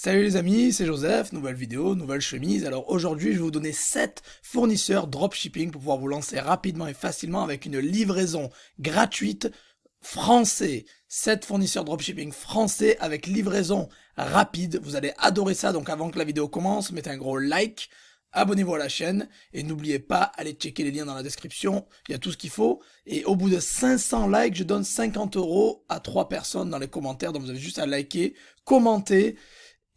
Salut les amis, c'est Joseph, nouvelle vidéo, nouvelle chemise. Alors aujourd'hui, je vais vous donner 7 fournisseurs dropshipping pour pouvoir vous lancer rapidement et facilement avec une livraison gratuite français. 7 fournisseurs dropshipping français avec livraison rapide. Vous allez adorer ça, donc avant que la vidéo commence, mettez un gros like, abonnez-vous à la chaîne et n'oubliez pas, allez checker les liens dans la description, il y a tout ce qu'il faut. Et au bout de 500 likes, je donne 50 € à 3 personnes dans les commentaires, donc vous avez juste à liker, commenter.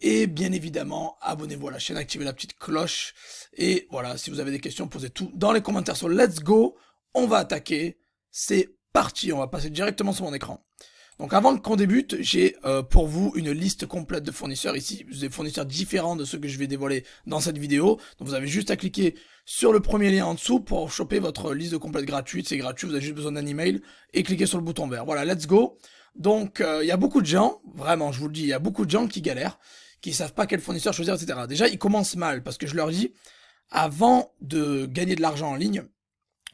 Et bien évidemment, abonnez-vous à la chaîne, activez la petite cloche. Et voilà, si vous avez des questions, posez tout dans les commentaires sur Let's Go. On va attaquer. C'est parti, on va passer directement sur mon écran. Donc avant qu'on débute, j'ai pour vous une liste complète de fournisseurs ici. Des fournisseurs différents de ceux que je vais dévoiler dans cette vidéo. Donc vous avez juste à cliquer sur le premier lien en dessous pour choper votre liste de complète gratuite. C'est gratuit, vous avez juste besoin d'un email et cliquez sur le bouton vert. Voilà, Let's Go. Donc il y a beaucoup de gens, vraiment je vous le dis, il y a beaucoup de gens qui galèrent, qui savent pas quel fournisseur choisir, etc. Déjà, ils commencent mal, parce que je leur dis, avant de gagner de l'argent en ligne,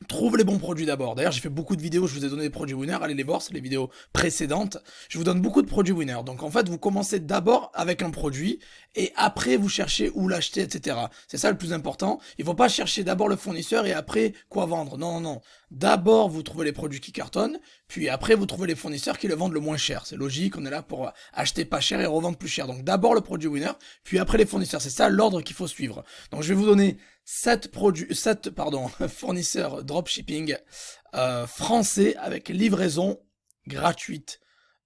trouve les bons produits d'abord. D'ailleurs, j'ai fait beaucoup de vidéos, je vous ai donné des produits winners, allez les voir, c'est les vidéos précédentes. Je vous donne beaucoup de produits winners. Donc en fait, vous commencez d'abord avec un produit, et après vous cherchez où l'acheter, etc. C'est ça le plus important. Il faut pas chercher d'abord le fournisseur et après quoi vendre. Non, non, non. D'abord, vous trouvez les produits qui cartonnent, puis après, vous trouvez les fournisseurs qui le vendent le moins cher. C'est logique, on est là pour acheter pas cher et revendre plus cher. Donc d'abord le produit winner, puis après les fournisseurs. C'est ça l'ordre qu'il faut suivre. Donc je vais vous donner 7 fournisseurs dropshipping français avec livraison gratuite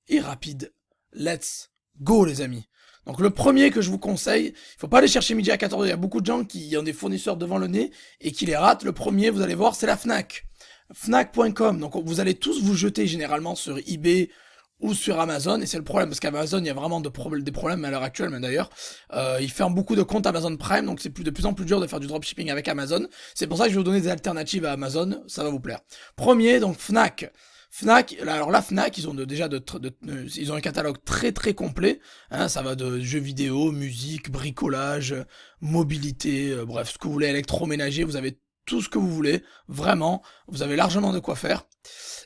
et rapide. Let's go les amis. Donc le premier que je vous conseille, il faut pas aller chercher midi à 14h. Il y a beaucoup de gens qui ont des fournisseurs devant le nez et qui les ratent. Le premier, vous allez voir, c'est la Fnac. Fnac.com. Donc vous allez tous vous jeter généralement sur eBay ou sur Amazon, et c'est le problème, parce qu'Amazon, il y a vraiment des problèmes à l'heure actuelle, mais d'ailleurs, ils ferment beaucoup de comptes Amazon Prime, donc c'est de plus en plus dur de faire du dropshipping avec Amazon. C'est pour ça que je vais vous donner des alternatives à Amazon, ça va vous plaire. Premier, donc Fnac. Fnac, alors la Fnac, ils ont ils ont un catalogue très très complet, hein, ça va de jeux vidéo, musique, bricolage, mobilité, bref, ce que vous voulez, électroménager, vous avez tout ce que vous voulez, vraiment, vous avez largement de quoi faire.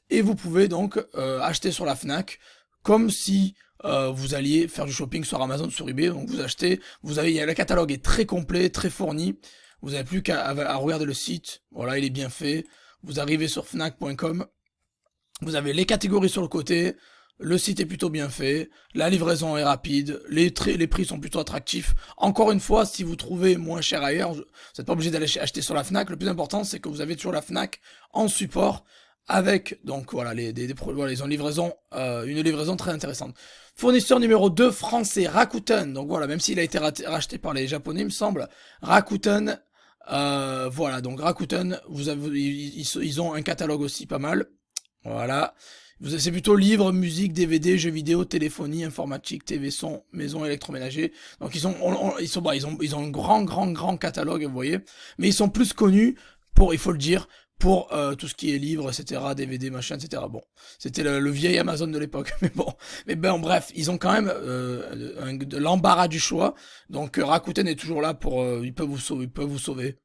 Et vous pouvez donc acheter sur la Fnac comme si vous alliez faire du shopping sur Amazon, sur eBay. Donc vous achetez, le catalogue est très complet, très fourni. Vous n'avez plus qu'à regarder le site. Voilà, il est bien fait. Vous arrivez sur fnac.com. Vous avez les catégories sur le côté. Le site est plutôt bien fait, la livraison est rapide, les prix sont plutôt attractifs. Encore une fois, si vous trouvez moins cher ailleurs, vous n'êtes pas obligé d'aller acheter sur la Fnac. Le plus important, c'est que vous avez toujours la Fnac en support avec, donc voilà, voilà, ils ont une livraison très intéressante. Fournisseur numéro 2 français, Rakuten. Donc voilà, même s'il a été racheté par les Japonais, il me semble, Rakuten. Voilà, donc Rakuten, ils ont un catalogue aussi pas mal. Voilà. C'est plutôt livres, musique, DVD, jeux vidéo, téléphonie, informatique, TV, son, maison, électroménager. Donc ils ont un grand catalogue, vous voyez. Mais ils sont plus connus pour, il faut le dire, pour tout ce qui est livres, etc., DVD, machin, etc. Bon, c'était le vieil Amazon de l'époque, mais bon. Mais ben bref, ils ont quand même de l'embarras du choix. Donc Rakuten est toujours là pour, ils peuvent vous sauver.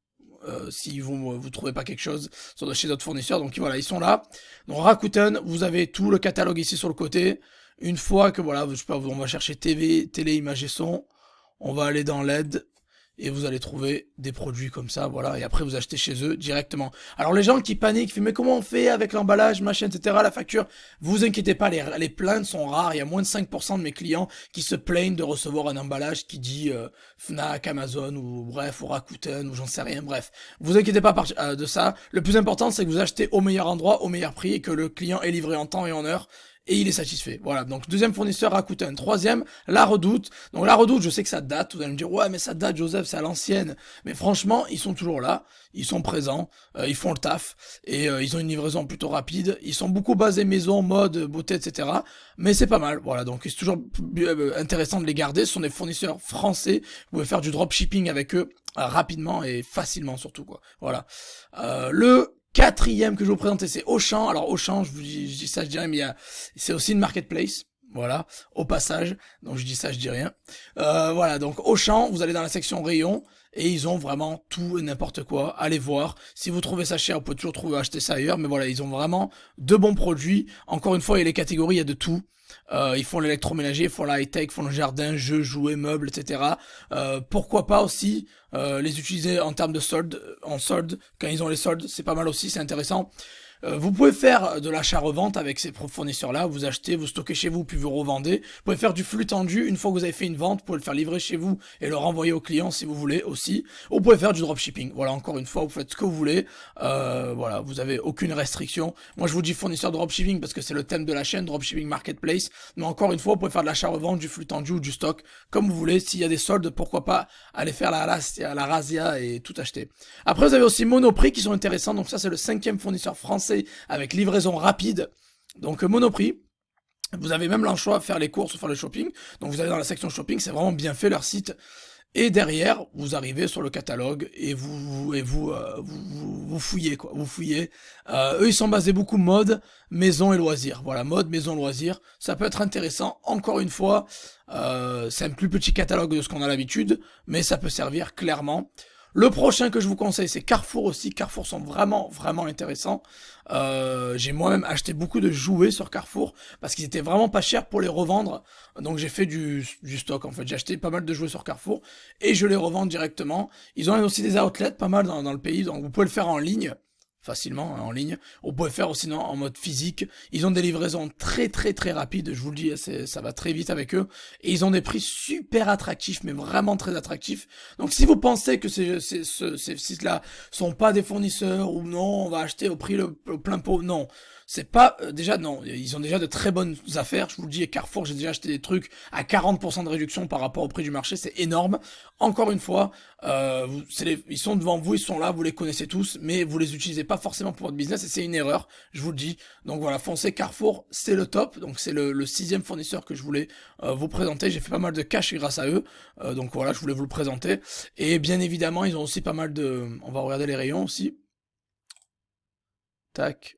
Si vous trouvez pas quelque chose chez d'autres fournisseurs, donc voilà, ils sont là. Donc Rakuten, vous avez tout le catalogue ici sur le côté. Une fois que voilà, je sais pas, on va chercher TV, télé, image et son, on va aller dans l'aide et vous allez trouver des produits comme ça, voilà, et après vous achetez chez eux directement. Alors les gens qui paniquent, mais comment on fait avec l'emballage, machin, etc., la facture, vous inquiétez pas, les plaintes sont rares, il y a moins de 5% de mes clients qui se plaignent de recevoir un emballage qui dit Fnac, Amazon, ou bref, ou Rakuten, ou j'en sais rien, bref. Vous inquiétez pas de ça, le plus important c'est que vous achetez au meilleur endroit, au meilleur prix, et que le client est livré en temps et en heure, et il est satisfait. Voilà, donc deuxième fournisseur Rakuten. Troisième, La Redoute. Donc La Redoute, je sais que ça date, vous allez me dire, ouais mais ça date Joseph, c'est à l'ancienne. Mais franchement, ils sont toujours là, ils sont présents, ils font le taf, et ils ont une livraison plutôt rapide. Ils sont beaucoup basés maison, mode, beauté, etc. Mais c'est pas mal, voilà, donc c'est toujours intéressant de les garder. Ce sont des fournisseurs français, vous pouvez faire du dropshipping avec eux rapidement et facilement surtout, quoi. Voilà. Le quatrième que je vais vous présenter, c'est Auchan. Alors Auchan, je dis ça, je dirais, mais c'est aussi une marketplace. Voilà, au passage, donc je dis ça, je dis rien. Voilà, donc Auchan, vous allez dans la section rayon, et ils ont vraiment tout et n'importe quoi. Allez voir, si vous trouvez ça cher, vous pouvez toujours acheter ça ailleurs, mais voilà, ils ont vraiment de bons produits. Encore une fois, il y a les catégories, il y a de tout. Ils font l'électroménager, ils font la high-tech, ils font le jardin, jeux, jouets, meubles, etc. Pourquoi pas aussi les utiliser en termes de solde, en solde, quand ils ont les soldes, c'est pas mal aussi, c'est intéressant. Vous pouvez faire de l'achat-revente avec ces fournisseurs-là, vous achetez, vous stockez chez vous, puis vous revendez. Vous pouvez faire du flux tendu, une fois que vous avez fait une vente, vous pouvez le faire livrer chez vous et le renvoyer au client si vous voulez aussi. Ou vous pouvez faire du dropshipping, voilà, encore une fois, vous faites ce que vous voulez, voilà, vous avez aucune restriction. Moi je vous dis fournisseur de dropshipping parce que c'est le thème de la chaîne, dropshipping marketplace, mais encore une fois, vous pouvez faire de l'achat-revente, du flux tendu ou du stock, comme vous voulez. S'il y a des soldes, pourquoi pas aller faire la razzia et tout acheter. Après vous avez aussi Monoprix qui sont intéressants, donc ça c'est le 5e fournisseur français avec livraison rapide. Donc Monoprix, vous avez même l'enchoix à faire les courses ou faire le shopping. Donc vous allez dans la section shopping, c'est vraiment bien fait leur site. Et derrière, vous arrivez sur le catalogue et vous fouillez quoi. Vous fouillez. Eux, ils sont basés beaucoup mode, maison et loisirs. Voilà, mode, maison, loisirs. Ça peut être intéressant. Encore une fois, c'est un plus petit catalogue de ce qu'on a l'habitude, mais ça peut servir clairement. Le prochain que je vous conseille, c'est Carrefour aussi. Carrefour sont vraiment, vraiment intéressants. J'ai moi-même acheté beaucoup de jouets sur Carrefour parce qu'ils étaient vraiment pas chers pour les revendre. Donc j'ai fait du stock en fait. J'ai acheté pas mal de jouets sur Carrefour et je les revends directement. Ils ont aussi des outlets pas mal dans le pays, donc vous pouvez le faire en ligne. Facilement en ligne. On peut faire aussi en mode physique. Ils ont des livraisons très très très rapides, je vous le dis, ça va très vite avec eux. Et ils ont des prix super attractifs, mais vraiment très attractifs. Donc si vous pensez que ces sites-là sont pas des fournisseurs, ou non, on va acheter au prix au plein pot, non. C'est pas, déjà non, ils ont déjà de très bonnes affaires, je vous le dis, et Carrefour, j'ai déjà acheté des trucs à 40% de réduction par rapport au prix du marché, c'est énorme. Encore une fois, ils sont devant vous, ils sont là, vous les connaissez tous, mais vous les utilisez pas forcément pour votre business et c'est une erreur, je vous le dis. Donc voilà, foncez Carrefour, c'est le top. Donc c'est le 6e fournisseur que je voulais vous présenter. J'ai fait pas mal de cash grâce à eux, donc voilà, je voulais vous le présenter. Et bien évidemment, ils ont aussi pas mal de... On va regarder les rayons aussi. Tac.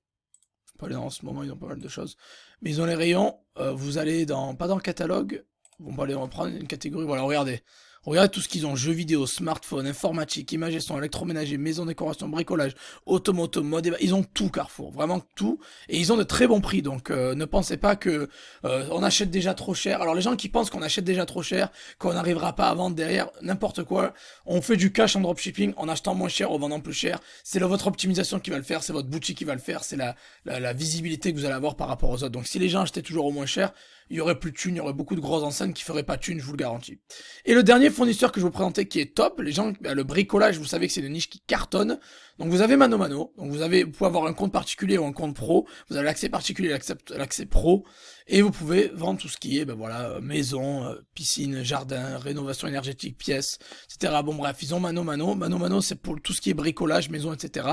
Pas les en ce moment, ils ont pas mal de choses. Mais ils ont les rayons, vous allez dans... Pas dans le catalogue, on va aller reprendre une catégorie, voilà, regardez. Regardez tout ce qu'ils ont, jeux vidéo, smartphone, informatique, images et son, électroménager, maison, décoration, bricolage, automoto, mode, ils ont tout Carrefour, vraiment tout, et ils ont de très bons prix, donc ne pensez pas que on achète déjà trop cher. Alors les gens qui pensent qu'on achète déjà trop cher, qu'on n'arrivera pas à vendre derrière, n'importe quoi, on fait du cash en dropshipping, en achetant moins cher, en vendant plus cher, c'est votre optimisation qui va le faire, c'est votre boutique qui va le faire, c'est la visibilité que vous allez avoir par rapport aux autres. Donc si les gens achetaient toujours au moins cher, il y aurait plus de thunes, il y aurait beaucoup de grosses enseignes qui feraient pas de thunes, je vous le garantis. Et le dernier fournisseur que je vous présentais qui est top, les gens, le bricolage, vous savez que c'est une niche qui cartonne. Donc vous avez Mano Mano, donc vous pouvez avoir un compte particulier ou un compte pro, vous avez l'accès particulier, l'accès pro, et vous pouvez vendre tout ce qui est, ben voilà, maison, piscine, jardin, rénovation énergétique, pièces, etc. Bon bref, ils ont Mano Mano. Mano Mano, c'est pour tout ce qui est bricolage, maison, etc.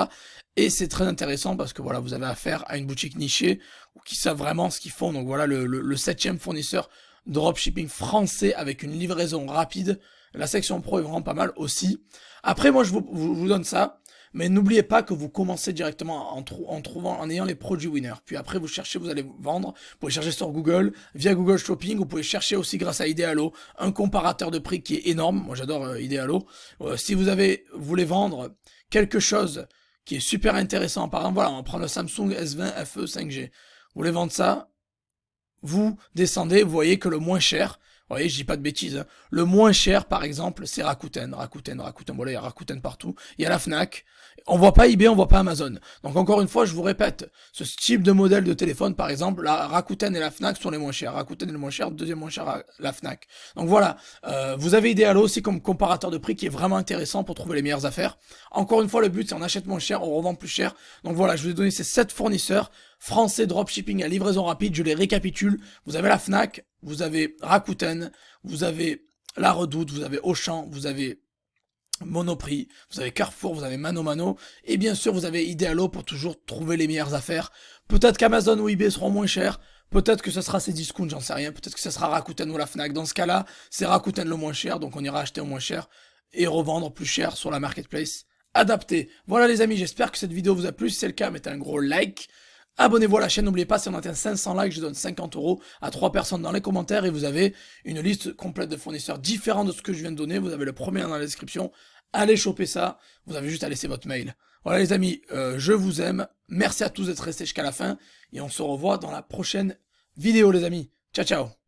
Et c'est très intéressant parce que voilà, vous avez affaire à une boutique nichée qui savent vraiment ce qu'ils font. Donc voilà, le 7e fournisseur dropshipping français avec une livraison rapide. La section pro est vraiment pas mal aussi. Après, moi, je vous donne ça. Mais n'oubliez pas que vous commencez directement en ayant les produits winners. Puis après, vous cherchez, vous allez vendre. Vous pouvez chercher sur Google, via Google Shopping. Vous pouvez chercher aussi grâce à Idealo, un comparateur de prix qui est énorme. Moi, j'adore Idealo. Si vous voulez vendre quelque chose qui est super intéressant, par exemple, voilà, on va prendre le Samsung S20 FE 5G. Vous voulez vendre ça, vous descendez, vous voyez que le moins cher, vous voyez, je dis pas de bêtises, hein, le moins cher, par exemple, c'est Rakuten, voilà, il y a Rakuten partout, il y a la Fnac, on voit pas eBay, on voit pas Amazon. Donc encore une fois, je vous répète, ce type de modèle de téléphone, par exemple, la Rakuten et la Fnac sont les moins chers. Rakuten est le moins cher, deuxième moins cher la Fnac. Donc voilà, vous avez Idealo aussi comme comparateur de prix qui est vraiment intéressant pour trouver les meilleures affaires. Encore une fois, le but c'est on achète moins cher, on revend plus cher. Donc voilà, je vous ai donné ces 7 fournisseurs français dropshipping à livraison rapide, je les récapitule. Vous avez la Fnac, vous avez Rakuten, vous avez La Redoute, vous avez Auchan, vous avez Monoprix, vous avez Carrefour, vous avez Mano Mano, et bien sûr vous avez Idealo pour toujours trouver les meilleures affaires. Peut-être qu'Amazon ou eBay seront moins chers, peut-être que ce sera Cdiscount, j'en sais rien, peut-être que ce sera Rakuten ou la Fnac. Dans ce cas-là, c'est Rakuten le moins cher, donc on ira acheter au moins cher et revendre plus cher sur la marketplace adaptée. Voilà les amis, j'espère que cette vidéo vous a plu. Si c'est le cas, mettez un gros like. Abonnez-vous à la chaîne, n'oubliez pas, si on atteint 500 likes, je donne 50 € à 3 personnes dans les commentaires et vous avez une liste complète de fournisseurs différents de ce que je viens de donner. Vous avez le premier lien dans la description. Allez choper ça. Vous avez juste à laisser votre mail. Voilà les amis, je vous aime. Merci à tous d'être restés jusqu'à la fin et on se revoit dans la prochaine vidéo les amis. Ciao ciao.